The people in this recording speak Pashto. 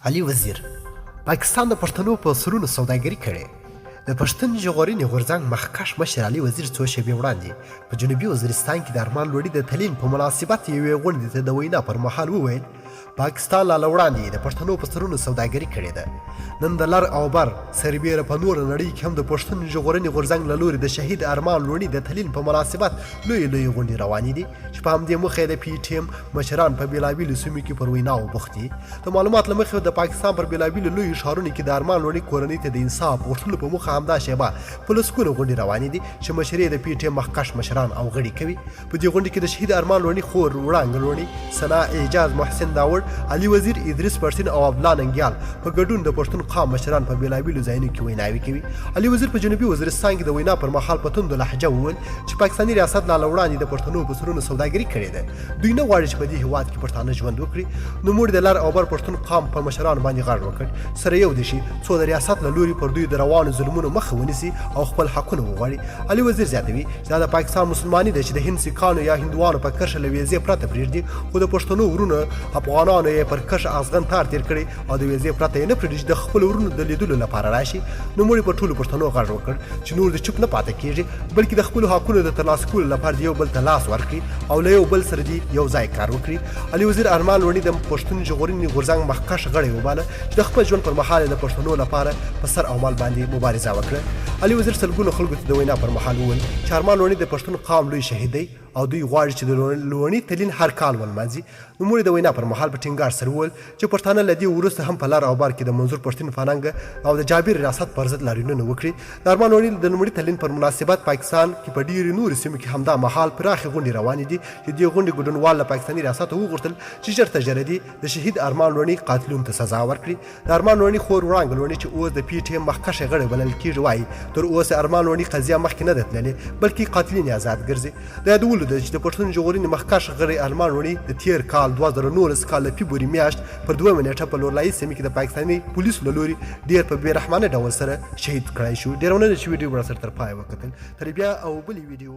علي وزیر پاکستان د پښتنو په سرونو سوداګري کړې. د پښتون ژغورنې غورځنګ مخکښ مشر علي وزیر څو شېبې وړاندې په جنوبي وزیرستان کې د ارمان لوړي د تلین په مناسبت یوې غونډې ته د وینا پر مهال وویل پاکستان لا وړاندې د پښتنو په سرونو سوداګري کړې ده. نن د لر او بر سربیره په نور نړۍ کې هم د پښتون ژغورنې غورځنګ له لوري د شهید ارمان لوړي د تلین په مناسبت لوی غونډې روانې دي چې په همدې موخه د پی ټی ایم مشران په بېلابېلو سیمو کې پر ویناو بوخت دي. د معلومات له مخې د پاکستان پر بېلابېلو لویو ښارونو کې د ارمان لوړي کورنۍ ته د انصاف غوښتلو په موخه همدا شیبه په لسګونو غونډې روانې دي چې مشرې د پی ټی ایم مخکښ مشران او غړي کوي. په دې غونډې کې د شهید ارمان لوړي خور وړانګ لوړي، ثنا اعجاز، محسن داوړ، علي وزیر، ادریس پرسین او عبدالله ننګیال په ګډون د پښتون قام مشران په بېلابېلو ځایونو کې ویناوې کوي. علي وزیر په جنوبي وزیرستان کې د وینا پر مهال په توندو لهجه وویل چې پاکستاني ریاست لا وړاندې د پښتنو په سرونو سوداګري کړې ده. دوی نه غواړي چې په دې هېواد کې پښتانه ژوند وکړي. نوموړي د لر او بر پښتون قام په مشرانو باندې غږ وکړ سره یو دي شي څو د ریاست له لوري پر دوی د روانو ظلمونو مخه ونیسي او خپل حقونه وغواړي. علي وزیر زیاتوي چې دا د پاکستان مسلماني ده چې د هند سیکانو یا هندوانو په کرښه له ویزې پرته پرېږدي، خو د پښتنو ورونو افغانانو یې پر کرښه ازغن تار تېر کړی او د ویزې پرته یې نه پرېږدي چې د خپلو ورونو د لیدلو لپاره راشي. نوموړي په ټولو پښتنو غږ وکړ چې نور د چوپ نه پاتې کېږي، بلکې د خپلو حقونو د ترلاسه کولو لپاره د یو بل ته لاس ورکړي او له یو بل سره دې یو ځای کار وکړي. علي وزیر ارمان لوړي د پښتون ژغورنې غورځنګ مخکښ غړی وباله چې د خپل ژوند پر مهال د پښتنو لپاره په سر او مال باندې مبارزه وکړه. علي وزیر سلګونو خلکو ته د وینا پر مهال وویل چې ارمان لوړي د پښتون قام لوی شهید دی او دوی غواړي چې د لوڼي تلین هر کال ولمانځي. نوموړي د وینا پر مهال په ټینګار سره وویل چې پښتانه له دې وروسته هم په لر او بر کې د منظور پښتون فالنګ او د جابر ریاست پر ضد لاریونونه وکړي. د ارمان لوړي د لومړي تلین پر مناسبت پاکستان کې په ډېرې نورې سیمو کې همدا مهال پراخې غونډې روانې دي چې دې غونډې ګډونوال له پاکستاني ریاست وغوښتل چې ژر تر ژره دې د شهید ارمان لوړي قاتلونو ته سزا ورکړي. د ارمان لوړي خور وړانګ لوړي چې اوس د پی ټی ایم مخکښه غړی بلل کېږي وایي تر اوسه ارمان لوړي قضیه مخکې نه ده تللې، بلکې قاتلین یې آزاد ګرځي. د یادولو ده چې د پښتون ژغورنې مخکښ غړی ارمان لوړي د تېر کال 2019 کال د فبروري میاشت پر 2 نیټه په لورلایي سیمې کې د پاکستاني پولیسو له لوري ډېر په بې رحمانه ډول سره شهید کړی شو. ډېر مننه چې ویډیو به راسره تر پایه وکتل. تر بیا او بلې ویډیو